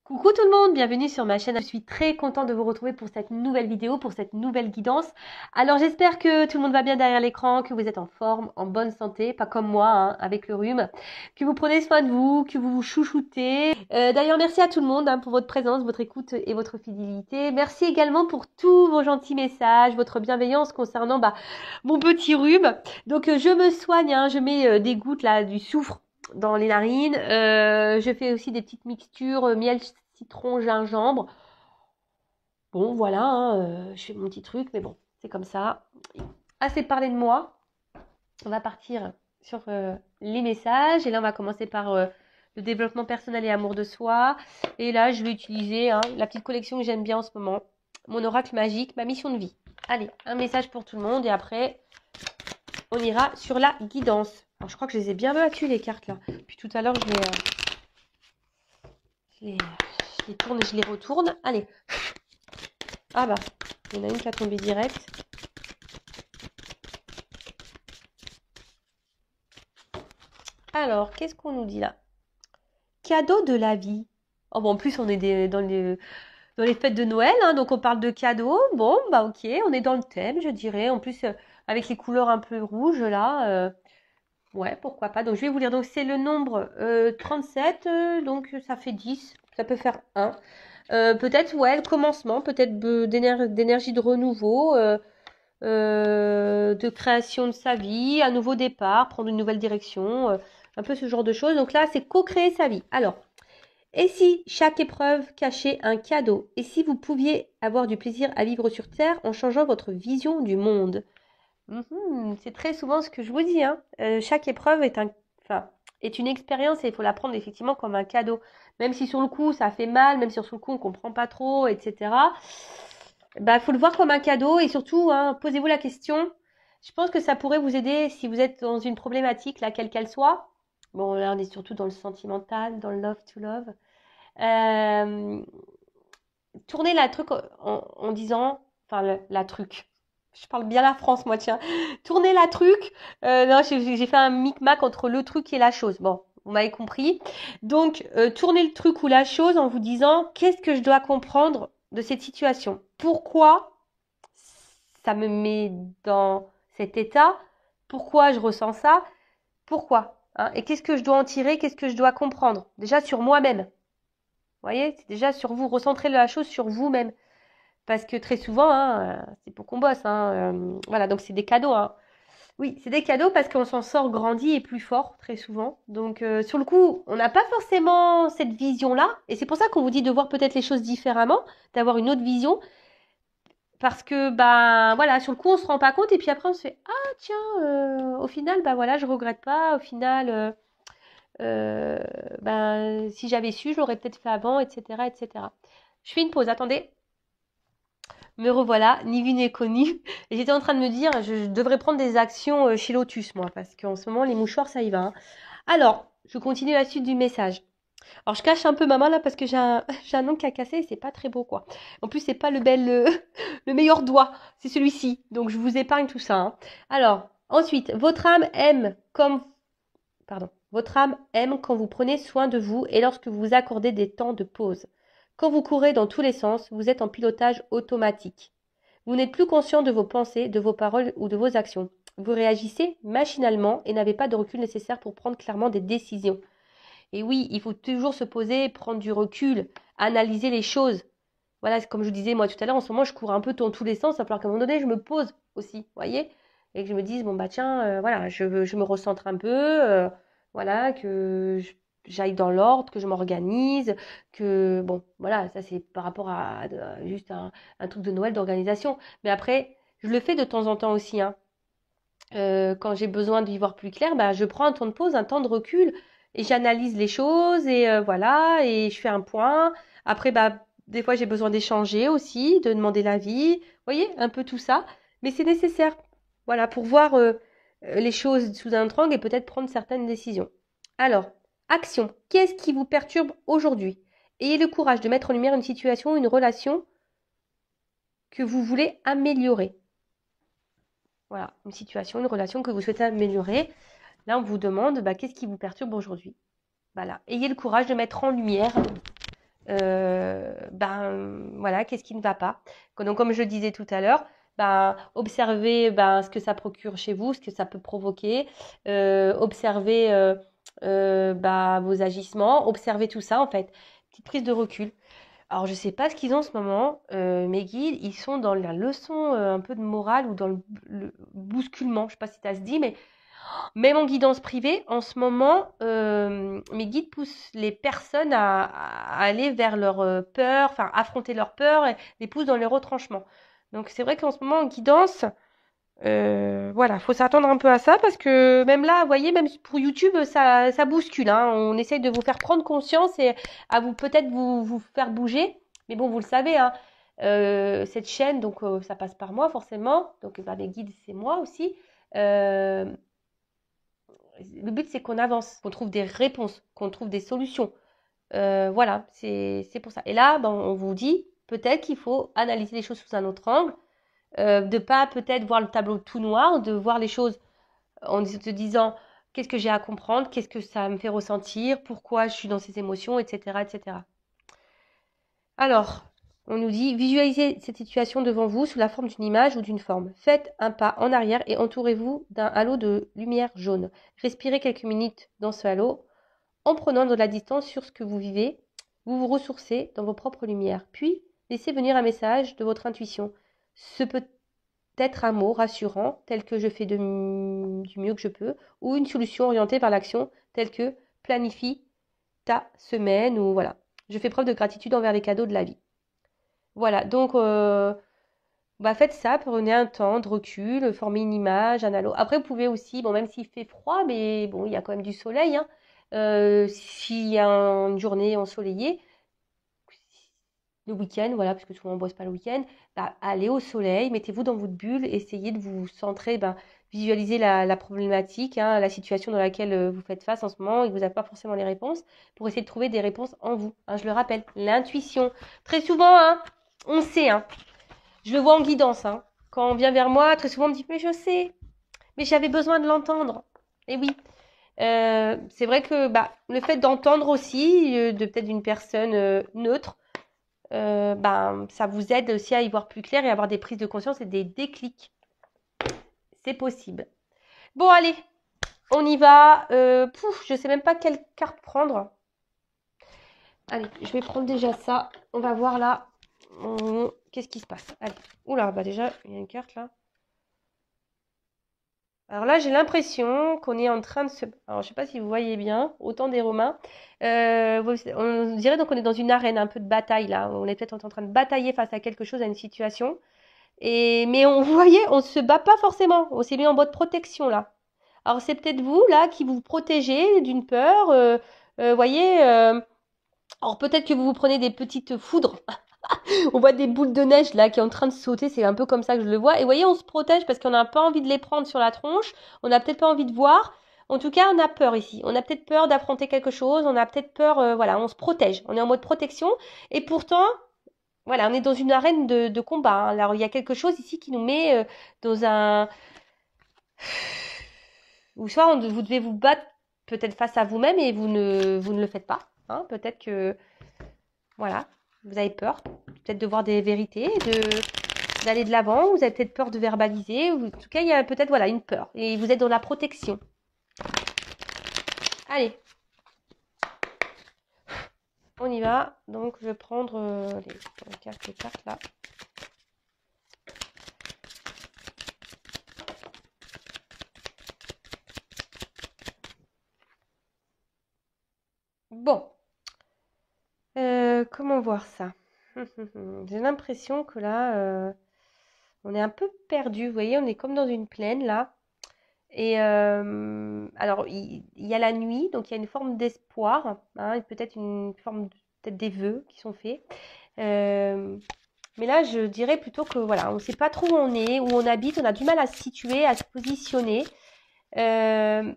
Coucou tout le monde, bienvenue sur ma chaîne. Je suis très contente de vous retrouver pour cette nouvelle vidéo, pour cette nouvelle guidance. Alors j'espère que tout le monde va bien derrière l'écran, que vous êtes en forme, en bonne santé, pas comme moi hein, avec le rhume, que vous prenez soin de vous, que vous vous chouchoutez. D'ailleurs merci à tout le monde hein, pour votre présence, votre écoute et votre fidélité. Merci également pour tous vos gentils messages, votre bienveillance concernant mon petit rhume. Donc je me soigne, hein, je mets des gouttes là du soufre dans les narines. Je fais aussi des petites mixtures miel, citron, gingembre. Bon, voilà, hein, je fais mon petit truc, mais bon, c'est comme ça. Assez parlé de moi. On va partir sur les messages. Et là, on va commencer par le développement personnel et amour de soi. Et là, je vais utiliser hein, la petite collection que j'aime bien en ce moment. Mon oracle magique, ma mission de vie. Allez, un message pour tout le monde. Et après, on ira sur la guidance. Alors, je crois que je les ai bien battues, les cartes, là. Puis tout à l'heure, je les tourne et je les retourne. Allez. Ah bah, il y en a une qui a tombé direct. Alors, qu'est-ce qu'on nous dit là? Cadeau de la vie. Oh bon, en plus, on est dans les fêtes de Noël, hein, donc on parle de cadeaux. Bon, bah ok, on est dans le thème, je dirais. En plus, avec les couleurs un peu rouges là. Ouais, pourquoi pas. Donc, je vais vous lire. Donc, c'est le nombre 37, donc ça fait 10. Ça peut faire 1. Peut-être, ouais, le commencement, peut-être d'énergie de renouveau. De création de sa vie, un nouveau départ, prendre une nouvelle direction, un peu ce genre de choses. Donc là, c'est co-créer sa vie. Alors, et si chaque épreuve cachait un cadeau? Et si vous pouviez avoir du plaisir à vivre sur Terre en changeant votre vision du monde? C'est très souvent ce que je vous dis. Hein. Chaque épreuve est une expérience et il faut la prendre effectivement comme un cadeau. Même si sur le coup ça fait mal, même si sur le coup on comprend pas trop, etc. Bah, faut le voir comme un cadeau et surtout, hein, posez-vous la question. Je pense que ça pourrait vous aider si vous êtes dans une problématique, laquelle qu'elle soit. Bon, là, on est surtout dans le sentimental, dans le love to love. Euh, Tournez la truc en disant, enfin, la truc. Je parle bien la France, moi, tiens. Tournez la truc. Non, j'ai fait un micmac entre le truc et la chose. Bon, vous m'avez compris. Donc, tournez le truc ou la chose en vous disant, qu'est-ce que je dois comprendre de cette situation? Pourquoi ça me met dans cet état? Pourquoi je ressens ça? Pourquoi? Hein? Et qu'est-ce que je dois en tirer? Qu'est-ce que je dois comprendre? Déjà sur moi-même. Vous voyez, c'est déjà sur vous. Recentrez la chose sur vous-même. Parce que très souvent, hein, c'est pour qu'on bosse. Hein, voilà, donc c'est des cadeaux. Hein. Oui, c'est des cadeaux parce qu'on s'en sort grandi et plus fort, très souvent. Donc, sur le coup, on n'a pas forcément cette vision-là. Et c'est pour ça qu'on vous dit de voir peut-être les choses différemment, d'avoir une autre vision. Parce que, ben, voilà, sur le coup, on se rend pas compte. Et puis après, on se fait, ah, tiens, au final, ben voilà, je regrette pas. Au final, ben, si j'avais su, je l'aurais peut-être fait avant, etc., etc. Je fais une pause, attendez. Me revoilà, ni vu ni connu. Et j'étais en train de me dire, je devrais prendre des actions chez Lotus, moi, parce qu'en ce moment, les mouchoirs, ça y va. Hein. Alors, je continue la suite du message. Alors, je cache un peu ma main là parce que j'ai un ongle qui a cassé et c'est pas très beau, quoi. En plus, c'est pas le meilleur doigt, c'est celui-ci. Donc, je vous épargne tout ça. Hein. Alors, ensuite, votre âme aime quand vous prenez soin de vous et lorsque vous vous accordez des temps de pause. Quand vous courez dans tous les sens, vous êtes en pilotage automatique. Vous n'êtes plus conscient de vos pensées, de vos paroles ou de vos actions. Vous réagissez machinalement et n'avez pas de recul nécessaire pour prendre clairement des décisions. Et oui, il faut toujours se poser, prendre du recul, analyser les choses. Voilà, comme je vous disais moi tout à l'heure, en ce moment, je cours un peu dans tous les sens. Il va falloir qu'à un moment donné, je me pose aussi, vous voyez? Et que je me dise, bon, bah tiens, voilà, je me recentre un peu, voilà, j'aille dans l'ordre, que je m'organise, que, bon, voilà, ça c'est par rapport à juste un truc de Noël d'organisation. Mais après, je le fais de temps en temps aussi, hein. Quand j'ai besoin d'y voir plus clair, bah, je prends un temps de pause, un temps de recul et j'analyse les choses et voilà, et je fais un point. Après, bah, des fois, j'ai besoin d'échanger aussi, de demander l'avis. Vous voyez, un peu tout ça. Mais c'est nécessaire, voilà, pour voir les choses sous un angle et peut-être prendre certaines décisions. Alors, action. Qu'est-ce qui vous perturbe aujourd'hui? Ayez le courage de mettre en lumière une situation, une relation que vous voulez améliorer. Voilà, une situation, une relation que vous souhaitez améliorer. Là, on vous demande, bah, qu'est-ce qui vous perturbe aujourd'hui? Voilà. Ayez le courage de mettre en lumière voilà, qu'est-ce qui ne va pas. Donc, comme je le disais tout à l'heure, observez ce que ça procure chez vous, ce que ça peut provoquer, observez vos agissements, observez tout ça en fait. Petite prise de recul. Alors, je sais pas ce qu'ils ont en ce moment. Mes guides, ils sont dans la leçon un peu de morale ou dans le bousculement. Je sais pas si ça se dit, mais même en guidance privée, en ce moment, mes guides poussent les personnes à aller vers leur peur, enfin affronter leur peur et les poussent dans les retranchements. Donc c'est vrai qu'en ce moment, en guidance, voilà, faut s'attendre un peu à ça parce que même là, vous voyez, même pour YouTube, ça bouscule, hein. On essaye de vous faire prendre conscience et à vous peut-être vous faire bouger. Mais bon, vous le savez, hein, cette chaîne, donc ça passe par moi forcément. Donc les guides, c'est moi aussi. Euh, le but, c'est qu'on avance, qu'on trouve des réponses, qu'on trouve des solutions. Voilà, c'est pour ça. Et là, on vous dit peut-être qu'il faut analyser les choses sous un autre angle, de pas peut-être voir le tableau tout noir, de voir les choses en te disant qu'est-ce que j'ai à comprendre, qu'est-ce que ça me fait ressentir, pourquoi je suis dans ces émotions, etc., etc. Alors, on nous dit visualisez cette situation devant vous sous la forme d'une image ou d'une forme. Faites un pas en arrière et entourez-vous d'un halo de lumière jaune. Respirez quelques minutes dans ce halo en prenant de la distance sur ce que vous vivez. Vous vous ressourcez dans vos propres lumières. Puis, laissez venir un message de votre intuition. Ce peut être un mot rassurant tel que je fais du mieux que je peux ou une solution orientée vers l'action telle que planifie ta semaine ou voilà. Je fais preuve de gratitude envers les cadeaux de la vie. Voilà, donc faites ça, prenez un temps de recul, formez une image, un halo. Après, vous pouvez aussi, bon, même s'il fait froid, mais bon, il y a quand même du soleil, hein. S'il y a une journée ensoleillée, le week-end, voilà, parce que souvent on ne bosse pas le week-end, allez au soleil, mettez-vous dans votre bulle, essayez de vous centrer, visualiser la problématique, hein, la situation dans laquelle vous faites face en ce moment et que vous n'avez pas forcément les réponses, pour essayer de trouver des réponses en vous. Hein, je le rappelle, l'intuition. Très souvent, hein, on sait, hein, je le vois en guidance, hein. Quand on vient vers moi, très souvent on me dit, mais je sais, mais j'avais besoin de l'entendre. Et oui, c'est vrai que le fait d'entendre aussi, de peut-être d'une personne neutre, ça vous aide aussi à y voir plus clair et à avoir des prises de conscience et des déclics. C'est possible. Bon, allez, on y va. Je sais même pas quelle carte prendre. Allez, je vais prendre déjà ça. On va voir là. Qu'est-ce qui se passe? Allez. Oula, déjà, il y a une carte là. Alors là, j'ai l'impression qu'on est en train de se... Alors, je sais pas si vous voyez bien, au temps des Romains. On dirait donc qu'on est dans une arène, un peu de bataille là. On est peut-être en train de batailler face à quelque chose, à une situation. Mais vous voyez, on ne se bat pas forcément. On s'est mis en mode protection là. Alors c'est peut-être vous là qui vous protégez d'une peur. Voyez. Alors peut-être que vous vous prenez des petites foudres. On voit des boules de neige là qui est en train de sauter. C'est un peu comme ça que je le vois. Et voyez, on se protège parce qu'on n'a pas envie de les prendre sur la tronche. On n'a peut-être pas envie de voir. En tout cas, on a peur ici. On a peut-être peur d'affronter quelque chose. On a peut-être peur. Voilà, on se protège. On est en mode protection. Et pourtant, voilà, on est dans une arène de combat. Hein. Alors, il y a quelque chose ici qui nous met dans un... Ou soit vous devez vous battre peut-être face à vous-même et vous ne le faites pas. Hein. Peut-être que, voilà, vous avez peur. Peut-être de voir des vérités, d'aller de l'avant. Vous avez peut-être peur de verbaliser. En tout cas, il y a peut-être, voilà, une peur. Et vous êtes dans la protection. Allez. On y va. Donc, je vais prendre les cartes là. Bon. Comment voir ça? J'ai l'impression que là, on est un peu perdu. Vous voyez, on est comme dans une plaine là. Et alors, il y a la nuit, donc il y a une forme d'espoir, hein, et peut-être une forme, peut-être des vœux qui sont faits. Mais là, je dirais plutôt que voilà, on ne sait pas trop où on est, où on habite, on a du mal à se situer, à se positionner. Vous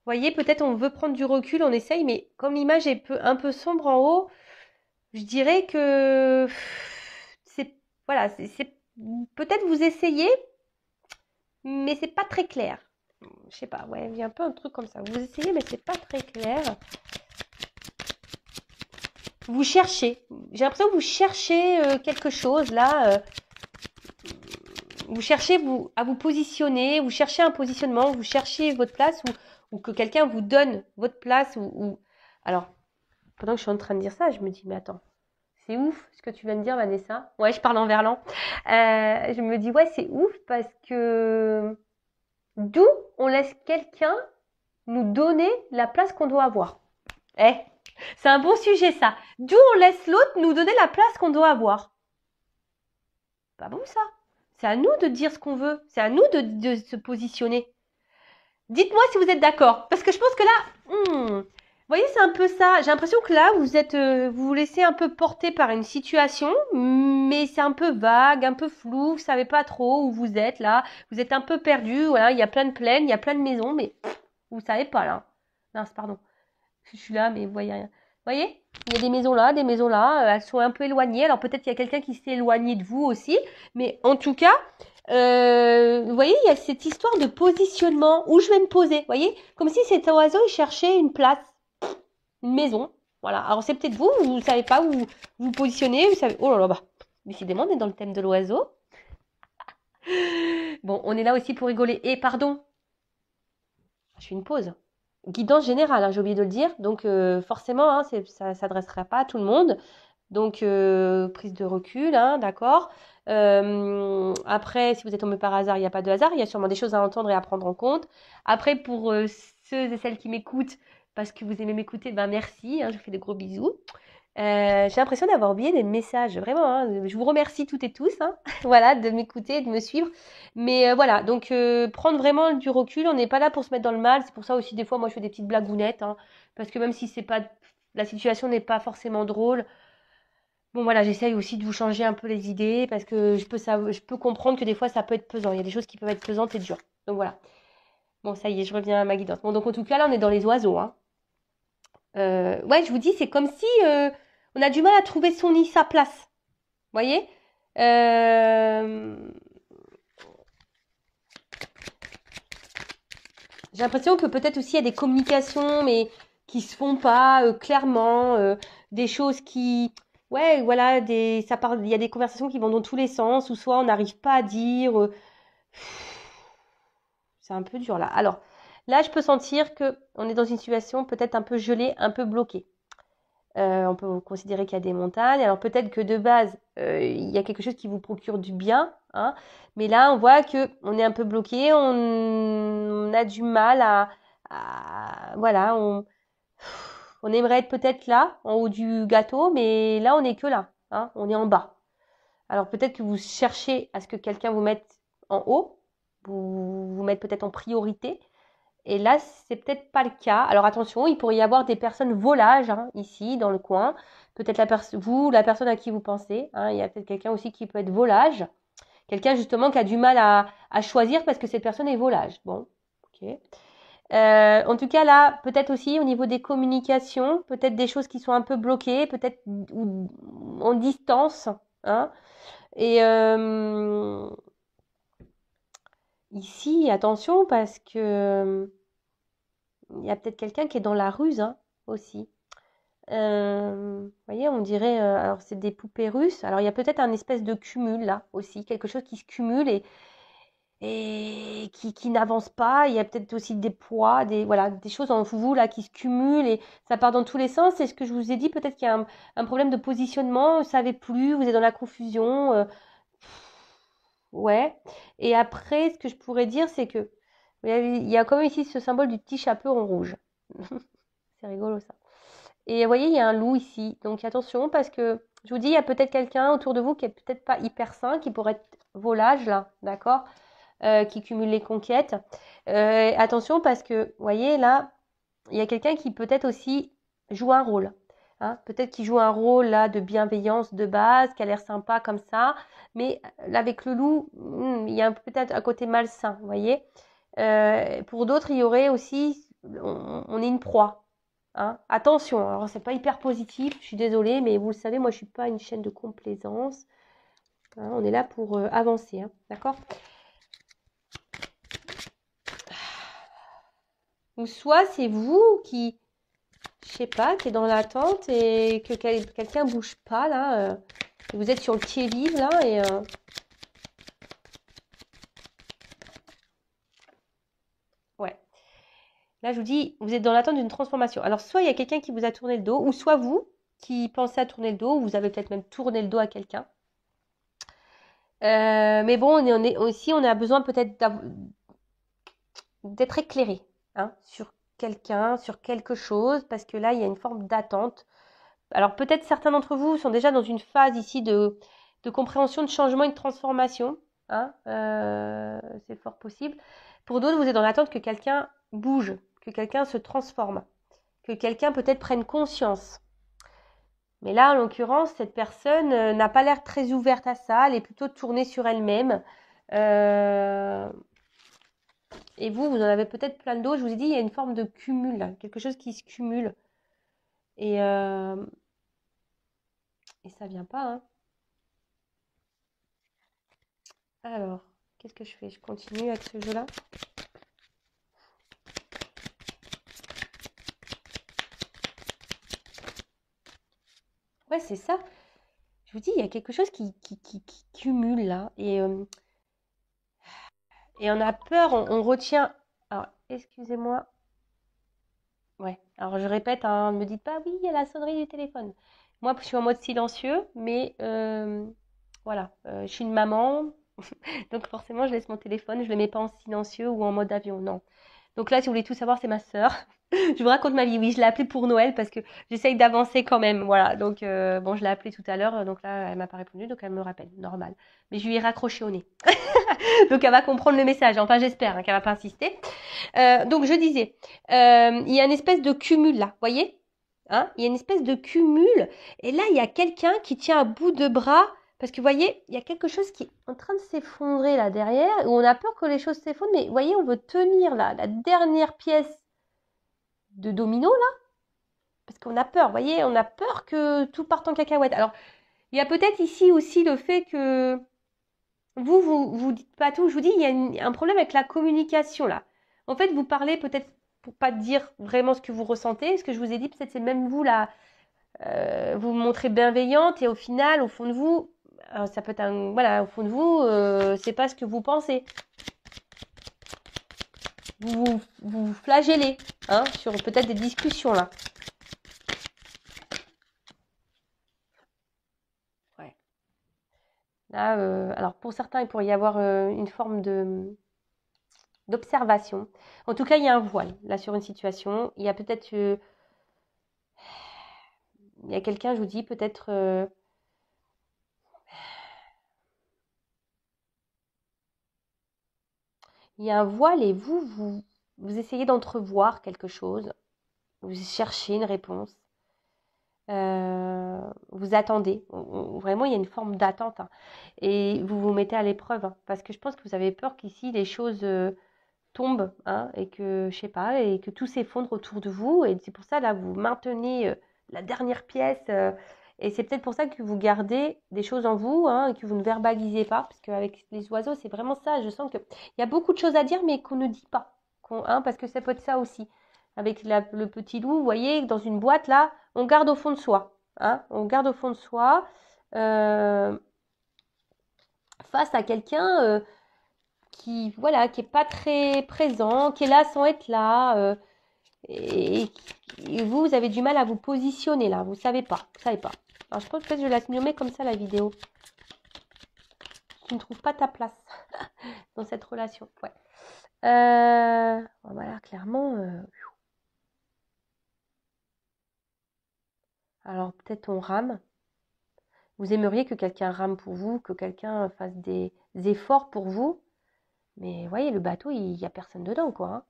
voyez, peut-être on veut prendre du recul, on essaye, mais comme l'image est un peu sombre en haut, je dirais que c'est voilà, c'est peut-être vous essayez, mais c'est pas très clair. Je sais pas, ouais, il y a un peu un truc comme ça. Vous essayez, mais c'est pas très clair. vous cherchez. J'ai l'impression que vous cherchez quelque chose là. Vous cherchez à vous positionner, vous cherchez un positionnement, vous cherchez votre place ou que quelqu'un vous donne votre place. Alors, pendant que je suis en train de dire ça, je me dis, mais attends, c'est ouf ce que tu viens de dire, Vanessa. Ouais, je parle en verlan. Je me dis, ouais, c'est ouf parce que d'où on laisse quelqu'un nous donner la place qu'on doit avoir. Eh, c'est un bon sujet ça. D'où on laisse l'autre nous donner la place qu'on doit avoir. Pas bon ça. C'est à nous de dire ce qu'on veut. C'est à nous de se positionner. Dites-moi si vous êtes d'accord. Parce que je pense que là, vous voyez, c'est un peu ça. J'ai l'impression que là, vous vous laissez un peu porter par une situation, mais c'est un peu vague, un peu flou. Vous savez pas trop où vous êtes là. Vous êtes un peu perdu. Voilà, il y a plein de plaines, il y a plein de maisons, mais vous savez pas là. Non, pardon. Je suis là, mais vous voyez rien. Vous voyez, il y a des maisons là, elles sont un peu éloignées. Alors peut-être qu'il y a quelqu'un qui s'est éloigné de vous aussi, mais en tout cas, vous voyez, il y a cette histoire de positionnement où je vais me poser. Vous voyez, comme si cet oiseau il cherchait une place, une maison. Voilà. Alors c'est peut-être vous, vous savez pas où vous positionnez, vous savez. Oh là là, bah, décidément, on est dans le thème de l'oiseau. Bon, on est là aussi pour rigoler. Et pardon, je fais une pause. Guidance générale, hein, j'ai oublié de le dire. Donc forcément, hein, ça ne s'adressera pas à tout le monde. Donc prise de recul, hein, d'accord. Après, si vous êtes tombé par hasard, il n'y a pas de hasard. Il y a sûrement des choses à entendre et à prendre en compte. Après, pour ceux et celles qui m'écoutent, parce que vous aimez m'écouter, ben merci. Hein, je vous fais des gros bisous. J'ai l'impression d'avoir oublié des messages, vraiment. Hein, je vous remercie toutes et tous, hein, voilà, de m'écouter, de me suivre. Mais voilà, donc prendre vraiment du recul. On n'est pas là pour se mettre dans le mal. C'est pour ça aussi des fois, moi, je fais des petites blagounettes, hein, parce que même si c'est pas la situation n'est pas forcément drôle, bon voilà, j'essaye aussi de vous changer un peu les idées parce que je peux comprendre que des fois ça peut être pesant. Il y a des choses qui peuvent être pesantes et dures. Donc voilà. Bon, ça y est, je reviens à ma guidance. Bon, donc en tout cas, là, on est dans les oiseaux, hein. Ouais, je vous dis, c'est comme si on a du mal à trouver son nid, sa place. Vous voyez. J'ai l'impression que peut-être aussi il y a des communications, mais qui se font pas clairement, des choses qui, ouais, voilà, ça parle, il y a des conversations qui vont dans tous les sens, ou soit on n'arrive pas à dire. C'est un peu dur là. Alors là, je peux sentir que on est dans une situation peut-être un peu gelée, un peu bloquée. On peut considérer qu'il y a des montagnes. Alors peut-être que de base, il y a quelque chose qui vous procure du bien, hein, mais là, on voit que on est un peu bloqué, on a du mal voilà, on aimerait être peut-être là, en haut du gâteau, mais là, on n'est que là, hein, on est en bas. Alors peut-être que vous cherchez à ce que quelqu'un vous mette en haut, vous mette peut-être en priorité, et là, c'est peut-être pas le cas. Alors attention, il pourrait y avoir des personnes volages, hein, ici, dans le coin. Peut-être la personne à qui vous pensez. Hein, il y a peut-être quelqu'un aussi qui peut être volage. Quelqu'un justement qui a du mal à choisir parce que cette personne est volage. Bon, ok. En tout cas, là, peut-être aussi au niveau des communications, peut-être des choses qui sont un peu bloquées, peut-être en distance. Hein. Et ici, attention parce que il y a peut-être quelqu'un qui est dans la ruse, hein, aussi. Vous voyez, on dirait, alors c'est des poupées russes. Alors il y a peut-être un espèce de cumul là aussi, quelque chose qui se cumule et qui n'avance pas. Il y a peut-être aussi des poids, voilà, des choses en vous là qui se cumulent et ça part dans tous les sens. C'est ce que je vous ai dit, peut-être qu'il y a un problème de positionnement, vous ne savez plus, vous êtes dans la confusion. Ouais. Et après, ce que je pourrais dire, c'est que il y a quand même ici ce symbole du petit chapeau en rouge. C'est rigolo ça. Et vous voyez, il y a un loup ici. Donc attention parce que je vous dis, il y a peut-être quelqu'un autour de vous qui est peut-être pas hyper sain, qui pourrait être volage là, d'accord, qui cumule les conquêtes. Attention parce que, vous voyez, là, il y a quelqu'un qui peut-être aussi joue un rôle. Hein. Peut-être qu'il joue un rôle là de bienveillance de base, qui a l'air sympa comme ça. Mais là, avec le loup, il y a peut-être un côté malsain, vous voyez. Pour d'autres, il y aurait aussi, on est une proie. Hein. Attention, alors c'est pas hyper positif, je suis désolée, mais vous le savez, moi je suis pas une chaîne de complaisance. Hein, on est là pour avancer, hein, d'accord? Ou soit c'est vous qui je sais pas, qui est dans l'attente et que quelqu'un bouge pas, là. Vous êtes sur le qui-vive, là, et... ouais. Là, je vous dis, vous êtes dans l'attente d'une transformation. Alors, soit il y a quelqu'un qui vous a tourné le dos, ou soit vous qui pensez à tourner le dos, ou vous avez peut-être même tourné le dos à quelqu'un. Mais bon, aussi, on a besoin peut-être d'être éclairé sur quelqu'un, sur quelque chose, parce que là, il y a une forme d'attente. Alors, peut-être certains d'entre vous sont déjà dans une phase ici de compréhension, de changement et de transformation. C'est fort possible. Pour d'autres, vous êtes dans l'attente que quelqu'un bouge, que quelqu'un se transforme, que quelqu'un peut-être prenne conscience. Mais là, en l'occurrence, cette personne n'a pas l'air très ouverte à ça, elle est plutôt tournée sur elle-même. Et vous en avez peut-être plein d'autres. Je vous ai dit, il y a une forme de cumul, là, quelque chose qui se cumule. Et ça vient pas, hein. Alors, qu'est-ce que je fais? Je continue avec ce jeu-là. Ouais, c'est ça. Je vous dis, il y a quelque chose qui cumule là. Et on a peur, on retient. Alors, excusez-moi. Ouais, alors je répète, ne me dites pas, oui, il y a la sonnerie du téléphone. Moi, je suis en mode silencieux, mais voilà, je suis une maman, donc forcément, je laisse mon téléphone, je ne le mets pas en silencieux ou en mode avion, non. Donc là, si vous voulez tout savoir, c'est ma sœur. Je vous raconte ma vie. Oui, je l'ai appelée pour Noël parce que j'essaye d'avancer quand même. Voilà. Donc, bon, je l'ai appelée tout à l'heure. Donc là, elle m'a pas répondu. Donc, elle me rappelle. Normal. Mais je lui ai raccroché au nez. Donc, elle va comprendre le message. Enfin, j'espère qu'elle va pas insister. Donc, je disais, il y a une espèce de cumul là. Vous voyez, il y a une espèce de cumul. Et là, il y a quelqu'un qui tient à bout de bras. Parce que vous voyez, il y a quelque chose qui est en train de s'effondrer là derrière. Où on a peur que les choses s'effondrent. Mais vous voyez, on veut tenir là la dernière pièce de domino là, parce qu'on a peur, vous voyez, on a peur que tout parte en cacahuète. Alors, il y a peut-être ici aussi le fait que vous dites pas tout. Je vous dis, il y a un problème avec la communication là. En fait, vous parlez peut-être pour pas dire vraiment ce que vous ressentez. Ce que je vous ai dit, peut-être c'est même vous là, vous vous montrez bienveillante et au final, au fond de vous, ça peut être voilà, au fond de vous, c'est pas ce que vous pensez. Vous flagellez, sur peut-être des discussions là. Ouais. Là, alors pour certains, il pourrait y avoir une forme d'observation. En tout cas, il y a un voile là sur une situation. Il y a peut-être, il y a quelqu'un, je vous dis, peut-être. Il y a un voile et vous essayez d'entrevoir quelque chose. Vous cherchez une réponse. Vous attendez. Vraiment, il y a une forme d'attente. Et vous vous mettez à l'épreuve. Parce que je pense que vous avez peur qu'ici, les choses tombent. Et que, je sais pas, et que tout s'effondre autour de vous. Et c'est pour ça, là, vous maintenez la dernière pièce. Et c'est peut-être pour ça que vous gardez des choses en vous et que vous ne verbalisez pas. Parce qu'avec les oiseaux, c'est vraiment ça. Je sens qu'il y a beaucoup de choses à dire, mais qu'on ne dit pas. Parce que ça peut être ça aussi. Avec le petit loup, vous voyez, dans une boîte, là, on garde au fond de soi. On garde au fond de soi face à quelqu'un qui, voilà, qui est pas très présent, qui est là sans être là. Et vous avez du mal à vous positionner là. Vous savez pas. Alors, je pense que je vais la nommer comme ça, la vidéo. Tu ne trouves pas ta place dans cette relation. Ouais. Voilà, clairement. Alors, peut-être on rame. Vous aimeriez que quelqu'un rame pour vous, que quelqu'un fasse des efforts pour vous. Mais vous voyez, le bateau, il n'y a personne dedans, quoi.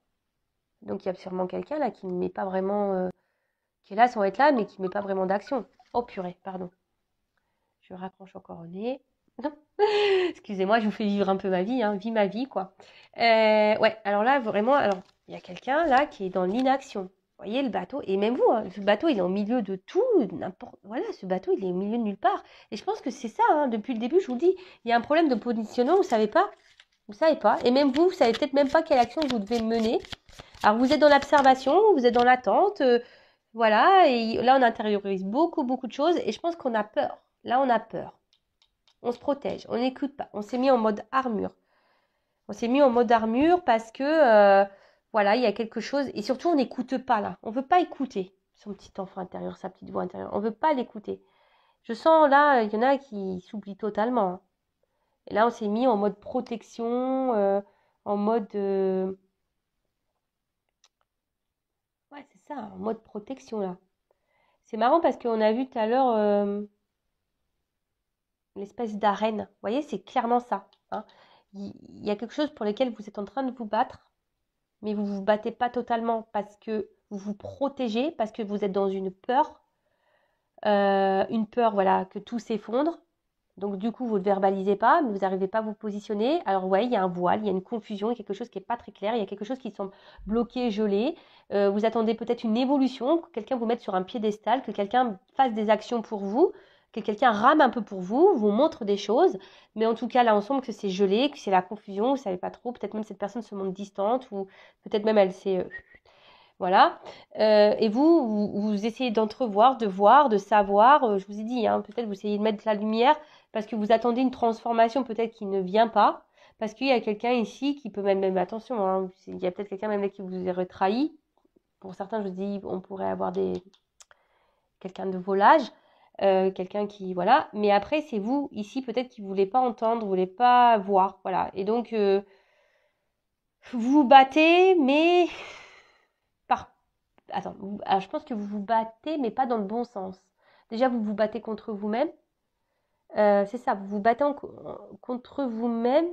Donc, il y a sûrement quelqu'un là qui ne met pas vraiment... qui est là sans être là, mais qui ne met pas vraiment d'action. Oh purée, pardon. Je raccroche encore au nez. Excusez-moi, je vous fais vivre un peu ma vie, vis ma vie, quoi. Ouais, alors là, vraiment, il y a quelqu'un là qui est dans l'inaction. Vous voyez le bateau, et même vous, ce bateau, il est au milieu de tout, n'importe. Voilà, ce bateau, il est au milieu de nulle part. Et je pense que c'est ça, depuis le début, je vous dis, il y a un problème de positionnement, vous savez pas. Vous savez pas. Et même vous savez peut-être même pas quelle action vous devez mener. Alors, vous êtes dans l'observation, vous êtes dans l'attente. Voilà, et là, on intériorise beaucoup, beaucoup de choses et je pense qu'on a peur. Là, on a peur. On se protège, on n'écoute pas. On s'est mis en mode armure. On s'est mis en mode armure parce que, voilà, il y a quelque chose. Et surtout, on n'écoute pas là. On ne veut pas écouter son petit enfant intérieur, sa petite voix intérieure. On ne veut pas l'écouter. Je sens là, il y en a qui s'oublient totalement, hein. Et là, on s'est mis en mode protection, en mode... ouais, c'est ça, en mode protection là. C'est marrant parce qu'on a vu tout à l'heure l'espèce d'arène. Vous voyez, c'est clairement ça, hein. Il y a quelque chose pour lequel vous êtes en train de vous battre, mais vous ne vous battez pas totalement parce que vous vous protégez, parce que vous êtes dans une peur, voilà, que tout s'effondre. Donc du coup, vous ne verbalisez pas, mais vous n'arrivez pas à vous positionner. Alors ouais, il y a un voile, il y a une confusion, il y a quelque chose qui n'est pas très clair, il y a quelque chose qui semble bloqué, gelé. Vous attendez peut-être une évolution, que quelqu'un vous mette sur un piédestal, que quelqu'un fasse des actions pour vous, que quelqu'un rame un peu pour vous, vous montre des choses. Mais en tout cas, là, on sent que c'est gelé, que c'est la confusion, vous ne savez pas trop. Peut-être même cette personne se montre distante, ou peut-être même elle s'est... voilà. Et vous essayez d'entrevoir, de voir, de savoir. Je vous ai dit, hein, peut-être vous essayez de mettre de la lumière parce que vous attendez une transformation peut-être qui ne vient pas. Parce qu'il y a quelqu'un ici qui peut même attention, hein, il y a peut-être quelqu'un même là qui vous aurait trahi. Pour certains, je vous dis, on pourrait avoir quelqu'un de volage, quelqu'un qui, voilà. Mais après, c'est vous ici peut-être qui ne voulez pas entendre, vous voulez pas voir, voilà. Et donc, vous vous battez, mais par attends, alors je pense que vous vous battez, mais pas dans le bon sens. Déjà, vous vous battez contre vous-même. C'est ça, vous vous battez contre vous-même.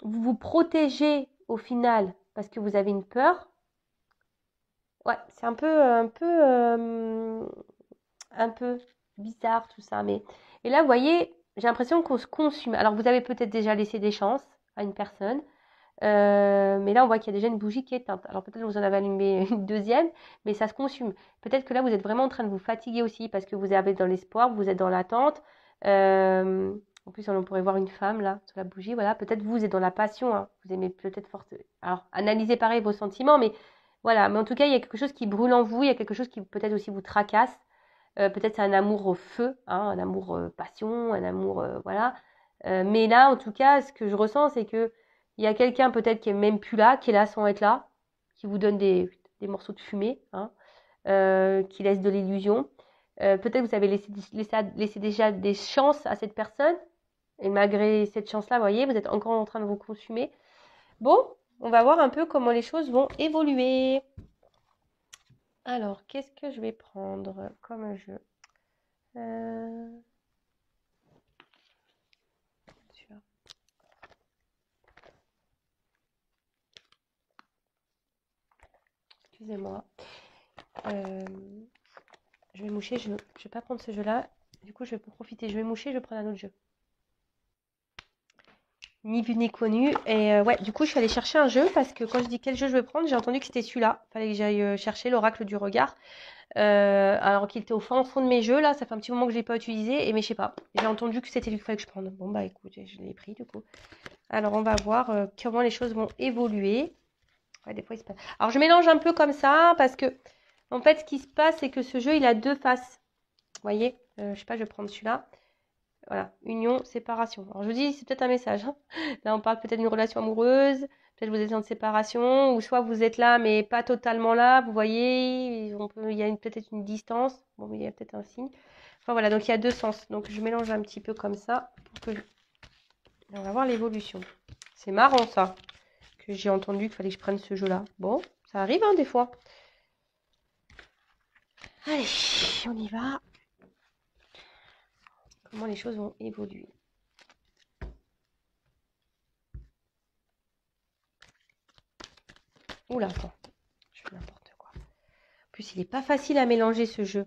Vous vous protégez au final parce que vous avez une peur. Ouais, c'est un peu bizarre tout ça. Mais et là, vous voyez, j'ai l'impression qu'on se consume. Alors, vous avez peut-être déjà laissé des chances à une personne. Mais là, on voit qu'il y a déjà une bougie qui est éteinte. Alors peut-être que vous en avez allumé une deuxième, mais ça se consume. Peut-être que là, vous êtes vraiment en train de vous fatiguer aussi parce que vous avez dans l'espoir, vous êtes dans l'attente. Euh, En plus, on pourrait voir une femme là, sur la bougie. Voilà, peut-être vous êtes dans la passion, hein. Vous aimez peut-être fort. Alors, analysez pareil vos sentiments, mais voilà. Mais en tout cas, il y a quelque chose qui brûle en vous. Il y a quelque chose qui peut-être aussi vous tracasse. Peut-être c'est un amour au feu, hein, un amour passion, un amour voilà. Mais là, en tout cas, ce que je ressens, c'est que il y a quelqu'un peut-être qui est même plus là, qui est là sans être là, qui vous donne des morceaux de fumée, hein, qui laisse de l'illusion. Peut-être vous avez laissé déjà des chances à cette personne, et malgré cette chance-là, vous voyez, vous êtes encore en train de vous consumer. Bon, on va voir un peu comment les choses vont évoluer. Alors, qu'est-ce que je vais prendre comme jeu? Celui-là. Excusez-moi. Je vais moucher, je vais pas prendre ce jeu-là. Du coup, je vais profiter. Je vais moucher, je vais prendre un autre jeu. Ni vu ni connu. Et ouais, du coup, je suis allée chercher un jeu parce que quand je dis quel jeu je vais prendre, j'ai entendu que c'était celui-là. Fallait que j'aille chercher l'oracle du regard. Alors qu'il était au fond de mes jeux, là. Ça fait un petit moment que je l'ai pas utilisé. Et mais je sais pas. J'ai entendu que c'était lui qu'il fallait que je prenne. Bon, bah écoute, je l'ai pris du coup. Alors, on va voir comment les choses vont évoluer. Ouais, des fois, il se passe. Alors, je mélange un peu comme ça parce que, en fait, ce qui se passe, c'est que ce jeu, il a deux faces. Vous voyez, je sais pas, je vais prendre celui-là. Voilà, union, séparation. Alors je vous dis, c'est peut-être un message, hein. Là, on parle peut-être d'une relation amoureuse, peut-être vous êtes en séparation, ou soit vous êtes là, mais pas totalement là. Vous voyez, il y a peut-être une distance. Bon, mais il y a peut-être un signe. Enfin voilà, donc il y a deux sens. Donc je mélange un petit peu comme ça pour que on va voir l'évolution. C'est marrant ça, que j'ai entendu qu'il fallait que je prenne ce jeu-là. Bon, ça arrive hein, des fois. Allez, on y va. Comment les choses vont évoluer. Oula, attends, je fais n'importe quoi. En plus, il n'est pas facile à mélanger ce jeu.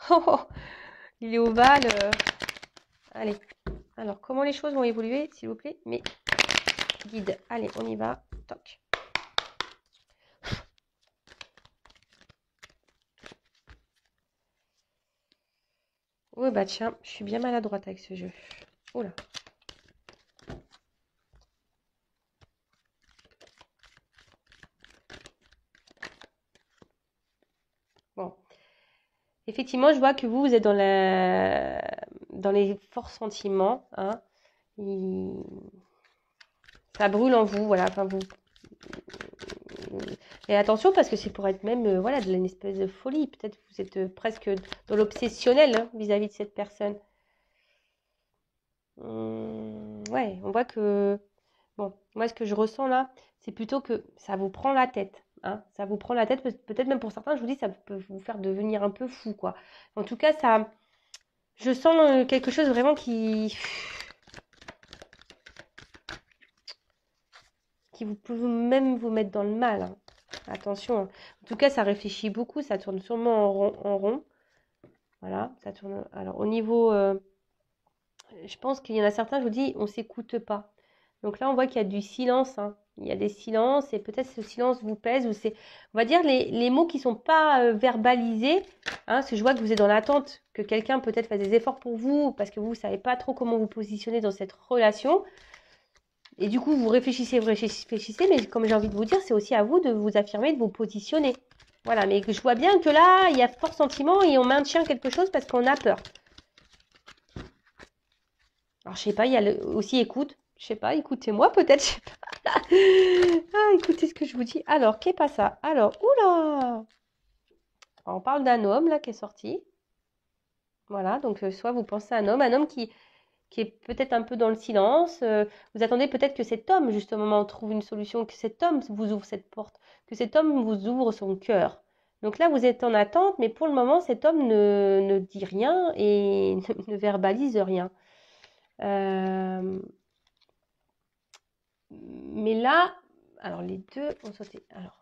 Oh, oh, il est ovale. Allez, alors comment les choses vont évoluer, s'il vous plaît? Mais guide, allez, on y va. Toc. Ouais, bah tiens, je suis bien maladroite avec ce jeu. Oula. effectivement, je vois que vous êtes dans les forts sentiments, hein. Ça brûle en vous, voilà. Enfin, vous... Et attention, parce que c'est pour être même, voilà, de une espèce de folie. Peut-être que vous êtes presque dans l'obsessionnel, hein, vis-à-vis de cette personne. Ouais, on voit que... Bon, moi, ce que je ressens là, c'est plutôt que ça vous prend la tête, hein. Ça vous prend la tête, peut-être même pour certains, je vous dis, ça peut vous faire devenir un peu fou, quoi. En tout cas, ça... Je sens quelque chose vraiment qui vous peut même vous mettre dans le mal, hein. Attention, hein. En tout cas, ça réfléchit beaucoup, ça tourne sûrement en rond. Voilà, ça tourne. Alors, au niveau, je pense qu'il y en a certains, je vous dis, on s'écoute pas. Donc là, on voit qu'il y a du silence, hein. Il y a des silences et peut-être ce silence vous pèse ou c'est, on va dire, les mots qui sont pas verbalisés, hein, parce que je vois que vous êtes dans l'attente que quelqu'un peut-être fasse des efforts pour vous parce que vous savez pas trop comment vous positionner dans cette relation. Et du coup, vous réfléchissez, mais comme j'ai envie de vous dire, c'est aussi à vous de vous affirmer, de vous positionner. Voilà, mais je vois bien que là, il y a fort sentiment et on maintient quelque chose parce qu'on a peur. Alors, je sais pas, il y a aussi écoute. Je sais pas, écoutez-moi peut-être, je sais pas. Ah, écoutez ce que je vous dis. Alors, qu'est pas ça? Alors, oula! Alors, on parle d'un homme là qui est sorti. Voilà, donc soit vous pensez à un homme qui est peut-être un peu dans le silence. Vous attendez peut-être que cet homme, justement, trouve une solution, que cet homme vous ouvre cette porte, que cet homme vous ouvre son cœur. Donc là, vous êtes en attente, mais pour le moment, cet homme ne dit rien et ne verbalise rien. Mais là, alors les deux ont sauté. Alors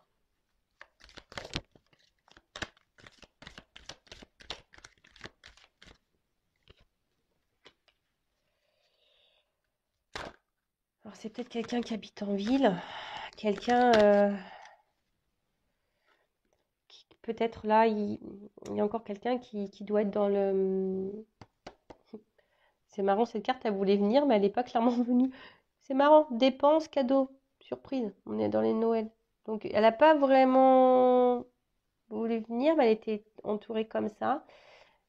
c'est peut-être quelqu'un qui habite en ville, quelqu'un peut-être là, il y a encore quelqu'un qui doit être dans le... C'est marrant, cette carte, elle voulait venir, mais elle n'est pas clairement venue. C'est marrant, dépenses, cadeaux, surprise, on est dans les Noëls. Donc elle n'a pas vraiment voulu venir, mais elle était entourée comme ça.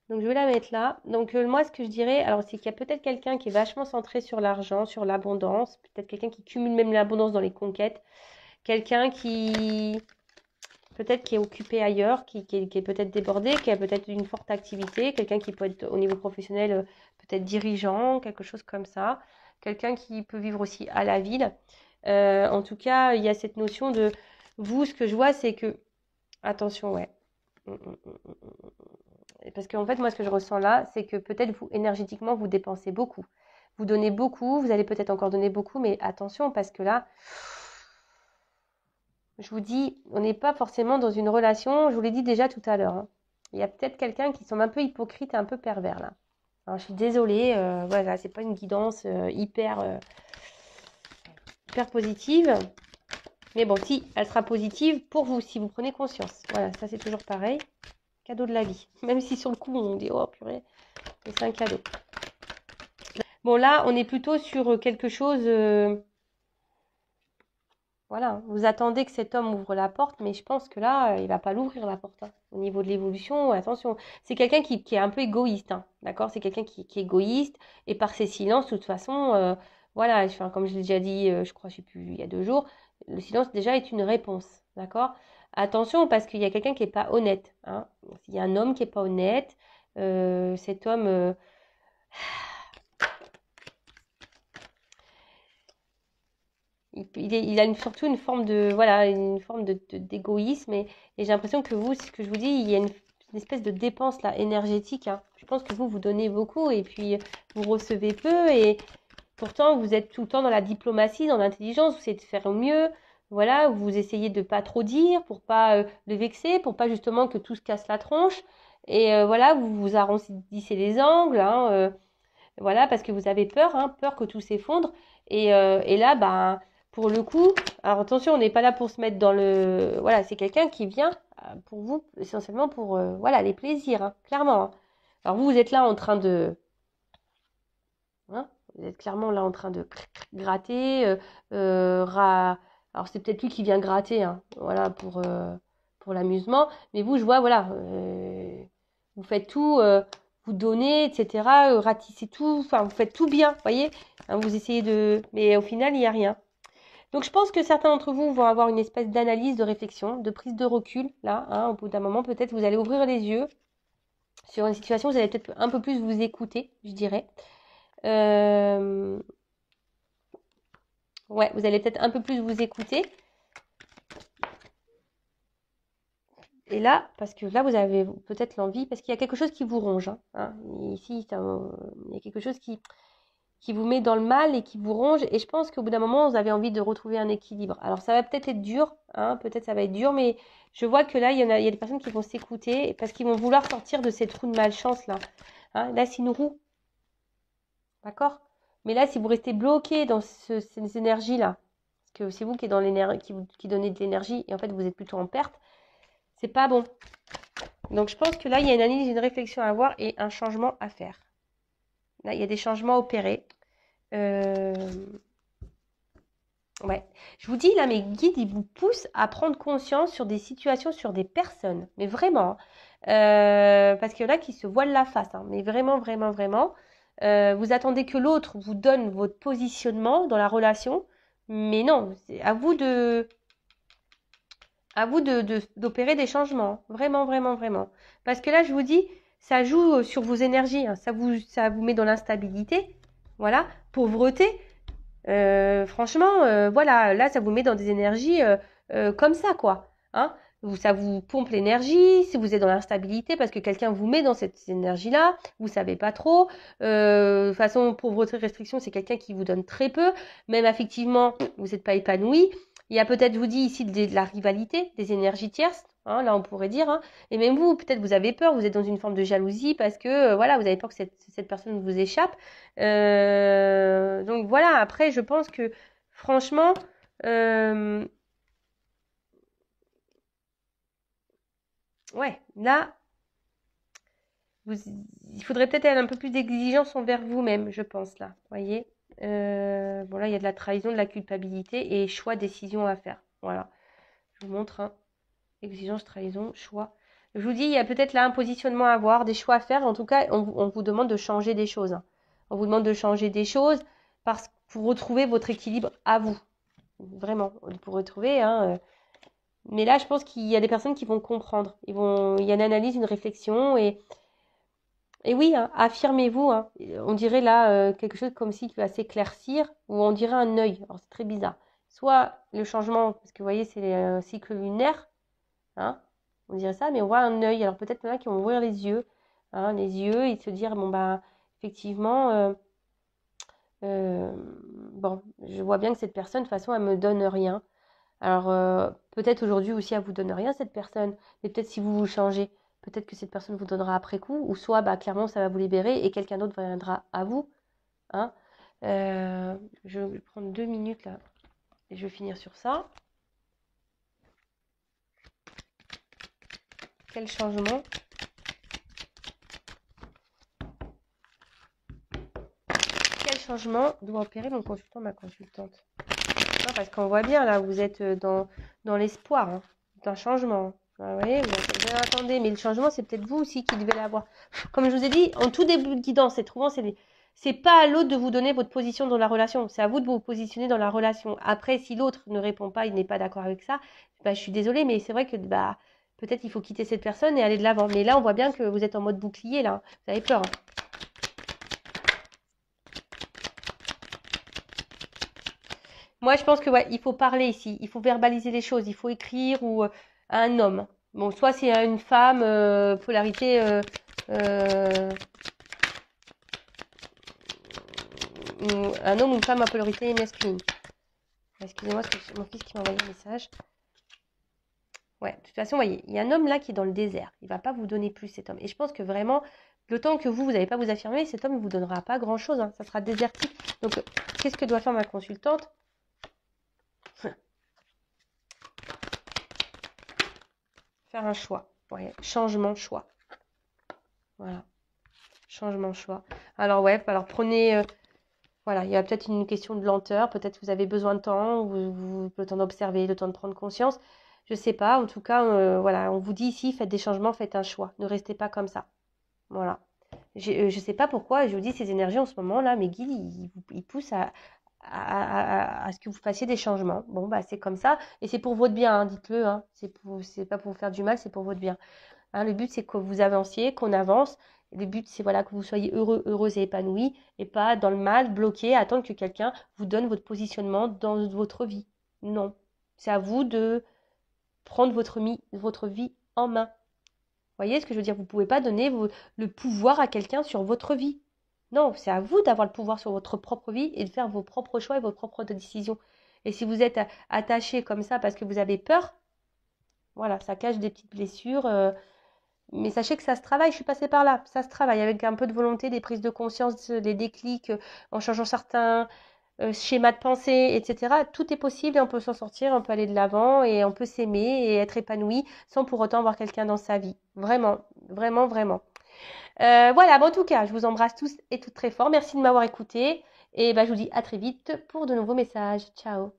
Donc je vais la mettre là. Donc moi, ce que je dirais, alors c'est qu'il y a peut-être quelqu'un qui est vachement centré sur l'argent, sur l'abondance, peut-être quelqu'un qui cumule même l'abondance dans les conquêtes, quelqu'un qui peut-être qui est occupé ailleurs, qui est peut-être débordé, qui a peut-être une forte activité, quelqu'un qui peut être au niveau professionnel peut-être dirigeant, quelque chose comme ça, quelqu'un qui peut vivre aussi à la ville. En tout cas, il y a cette notion de vous, ce que je vois, c'est que attention, ouais. Parce qu'en fait, moi, ce que je ressens là, c'est que peut-être vous, énergétiquement, vous dépensez beaucoup. Vous donnez beaucoup, vous allez peut-être encore donner beaucoup, mais attention, parce que là, je vous dis, on n'est pas forcément dans une relation, je vous l'ai dit déjà tout à l'heure, hein. Il y a peut-être quelqu'un qui semble un peu hypocrite et un peu pervers là. Alors, je suis désolée, voilà, c'est pas une guidance hyper positive. Mais bon, si, elle sera positive pour vous, si vous prenez conscience. Voilà, ça c'est toujours pareil. Cadeau de la vie. Même si sur le coup, on dit, oh purée, mais c'est un cadeau. Bon, là, on est plutôt sur quelque chose... voilà, vous attendez que cet homme ouvre la porte, mais je pense que là, il va pas l'ouvrir la porte, hein. Au niveau de l'évolution, attention. C'est quelqu'un qui est un peu égoïste, hein, d'accord? C'est quelqu'un qui est égoïste, et par ses silences, de toute façon, voilà, enfin, comme je l'ai déjà dit, je crois, je sais plus, il y a 2 jours, le silence déjà est une réponse, d'accord? Attention, parce qu'il y a quelqu'un qui est pas honnête, hein. Il y a un homme qui est pas honnête, cet homme... il a surtout une forme de voilà une forme d'égoïsme et j'ai l'impression que vous, ce que je vous dis, il y a une espèce de dépense là énergétique, hein. Je pense que vous donnez beaucoup et puis vous recevez peu et pourtant vous êtes tout le temps dans la diplomatie, dans l'intelligence, vous essayez de faire au mieux. Voilà, vous essayez de pas trop dire pour pas le vexer, pour pas justement que tout se casse la tronche et voilà, vous vous arrondissez les angles, hein, voilà, parce que vous avez peur, hein, peur que tout s'effondre. Et là, ben, pour le coup, alors attention, on n'est pas là pour se mettre dans le... Voilà, c'est quelqu'un qui vient pour vous, essentiellement pour, voilà, les plaisirs, hein, clairement, hein. Alors vous êtes là en train de... hein, vous êtes clairement là en train de gratter, alors c'est peut-être lui qui vient gratter, hein, voilà, pour l'amusement. Mais vous, je vois, voilà, Vous faites tout, vous donnez, etc. Ratissez tout, enfin, vous faites tout bien, voyez. Hein, vous essayez de... Mais au final, il n'y a rien. Donc, je pense que certains d'entre vous vont avoir une espèce d'analyse, de réflexion, de prise de recul, là. Hein, au bout d'un moment, peut-être vous allez ouvrir les yeux sur une situation, vous allez peut-être un peu plus vous écouter, je dirais. Ouais, vous allez peut-être un peu plus vous écouter. Et là, parce que là, vous avez peut-être l'envie, parce qu'il y a quelque chose qui vous ronge. Hein. Ici, il y a quelque chose qui vous met dans le mal et qui vous ronge. Et je pense qu'au bout d'un moment, vous avez envie de retrouver un équilibre. Alors, ça va peut-être être dur, hein, peut-être ça va être dur, mais je vois que là, il y a des personnes qui vont s'écouter parce qu'ils vont vouloir sortir de ces trous de malchance là. Hein, là, c'est une roue, d'accord? Mais là, si vous restez bloqué dans ces énergies-là, parce que c'est vous qui êtes dans l'énergie, qui donnez de l'énergie, et en fait, vous êtes plutôt en perte, c'est pas bon. Donc, je pense que là, il y a une analyse, une réflexion à avoir et un changement à faire. Là, il y a des changements à opérer. Ouais. Je vous dis, là, mes guides, ils vous poussent à prendre conscience sur des situations, sur des personnes. Mais vraiment. Parce qu'il y en a qui se voilent la face. Hein. Mais vraiment, vraiment, vraiment. Vous attendez que l'autre vous donne votre positionnement dans la relation. Mais non, c'est d'opérer des changements. Vraiment, vraiment, vraiment. Parce que là, je vous dis, ça joue sur vos énergies. Hein. Ça vous met dans l'instabilité. Voilà. Pauvreté. Franchement, voilà, là, ça vous met dans des énergies comme ça, quoi. Hein. Ça vous pompe l'énergie, si vous êtes dans l'instabilité, parce que quelqu'un vous met dans cette énergie-là, vous savez pas trop. De toute façon, pauvreté, restriction, c'est quelqu'un qui vous donne très peu. Même affectivement, vous n'êtes pas épanoui. Il y a peut-être, je vous dis ici, de la rivalité, des énergies tierces. Hein, là, on pourrait dire. Hein. Et même vous, peut-être, vous avez peur, vous êtes dans une forme de jalousie parce que, voilà, vous avez peur que cette personne vous échappe. Donc voilà, après, je pense que franchement, ouais, là, vous, il faudrait peut-être avoir un peu plus d'exigence envers vous-même, je pense, là. Vous voyez. Bon, là, il y a de la trahison, de la culpabilité et choix, décision à faire. Voilà. Je vous montre, hein. Exigence, trahison, choix. Je vous dis, il y a peut-être là un positionnement à avoir, des choix à faire. En tout cas, on vous demande de changer des choses. Hein. On vous demande de changer des choses pour retrouver votre équilibre à vous. Vraiment, pour retrouver. Hein. Mais là, je pense qu'il y a des personnes qui vont comprendre. Il y a une analyse, une réflexion. Et oui, hein, affirmez-vous. Hein. On dirait là quelque chose comme si qui va s'éclaircir, ou on dirait un œil. Alors, c'est très bizarre. Soit le changement, parce que vous voyez, c'est un cycle lunaire. Hein, on dirait ça, mais on voit un œil. Alors peut-être là qui vont ouvrir les yeux et se dire bon bah effectivement, euh, bon, je vois bien que cette personne de toute façon elle me donne rien. Alors peut-être aujourd'hui aussi elle vous donne rien cette personne, mais peut-être si vous vous changez, peut-être que cette personne vous donnera après coup, ou soit bah clairement ça va vous libérer et quelqu'un d'autre viendra à vous. Hein. Je vais prendre 2 minutes là et je vais finir sur ça. Quel changement? Quel changement doit opérer mon consultant, ma consultante? Non, parce qu'on voit bien là, vous êtes dans l'espoir hein, d'un changement. Ah, vous voyez, vous attendez, mais le changement, c'est peut-être vous aussi qui devez l'avoir. Comme je vous ai dit, en tout début de guidance, c'est pas à l'autre de vous donner votre position dans la relation. C'est à vous de vous positionner dans la relation. Après, si l'autre ne répond pas, il n'est pas d'accord avec ça, bah, je suis désolée, mais c'est vrai que bah, peut-être il faut quitter cette personne et aller de l'avant. Mais là, on voit bien que vous êtes en mode bouclier, là. Vous avez peur. Hein. Moi, je pense que ouais, il faut parler ici, il faut verbaliser les choses, il faut écrire ou à un homme. Bon, soit c'est à une femme, polarité, un homme ou une femme à polarité masculine. Excusez-moi, c'est mon fils qui m'a envoyé un message. Ouais, de toute façon, vous voyez, il y a un homme là qui est dans le désert. Il va pas vous donner plus cet homme. Et je pense que vraiment, le temps que vous n'allez pas vous affirmer, cet homme ne vous donnera pas grand-chose. Hein. Ça sera désertique. Donc, qu'est-ce que doit faire ma consultante? Faire un choix. Ouais, changement, choix. Voilà. Changement, choix. Alors ouais, alors prenez, voilà, il y a peut-être une question de lenteur, peut-être que vous avez besoin de temps, le temps d'observer, le temps de prendre conscience. Je sais pas, en tout cas, voilà, on vous dit ici, faites des changements, faites un choix. Ne restez pas comme ça. Voilà. Je sais pas pourquoi, je vous dis ces énergies en ce moment-là, mes guides, ils poussent à ce que vous fassiez des changements. Bon, bah c'est comme ça, et c'est pour votre bien, hein, dites-le, hein. C'est pas pour vous faire du mal, c'est pour votre bien. Hein, le but, c'est que vous avanciez, qu'on avance. Le but, c'est voilà, que vous soyez heureux, heureuse et épanoui, et pas dans le mal, bloqué, à attendre que quelqu'un vous donne votre positionnement dans votre vie. Non. C'est à vous de prendre votre vie en main. Vous voyez ce que je veux dire? Vous ne pouvez pas donner le pouvoir à quelqu'un sur votre vie. Non, c'est à vous d'avoir le pouvoir sur votre propre vie et de faire vos propres choix et vos propres décisions. Et si vous êtes attaché comme ça parce que vous avez peur, voilà, ça cache des petites blessures. Mais sachez que ça se travaille, je suis passée par là. Ça se travaille avec un peu de volonté, des prises de conscience, des déclics, en changeant certains schémas de pensée, etc. Tout est possible et on peut s'en sortir, on peut aller de l'avant et on peut s'aimer et être épanoui sans pour autant avoir quelqu'un dans sa vie. Vraiment, vraiment, vraiment. Voilà, en tout cas, je vous embrasse tous et toutes très fort. Merci de m'avoir écouté et bah, je vous dis à très vite pour de nouveaux messages. Ciao.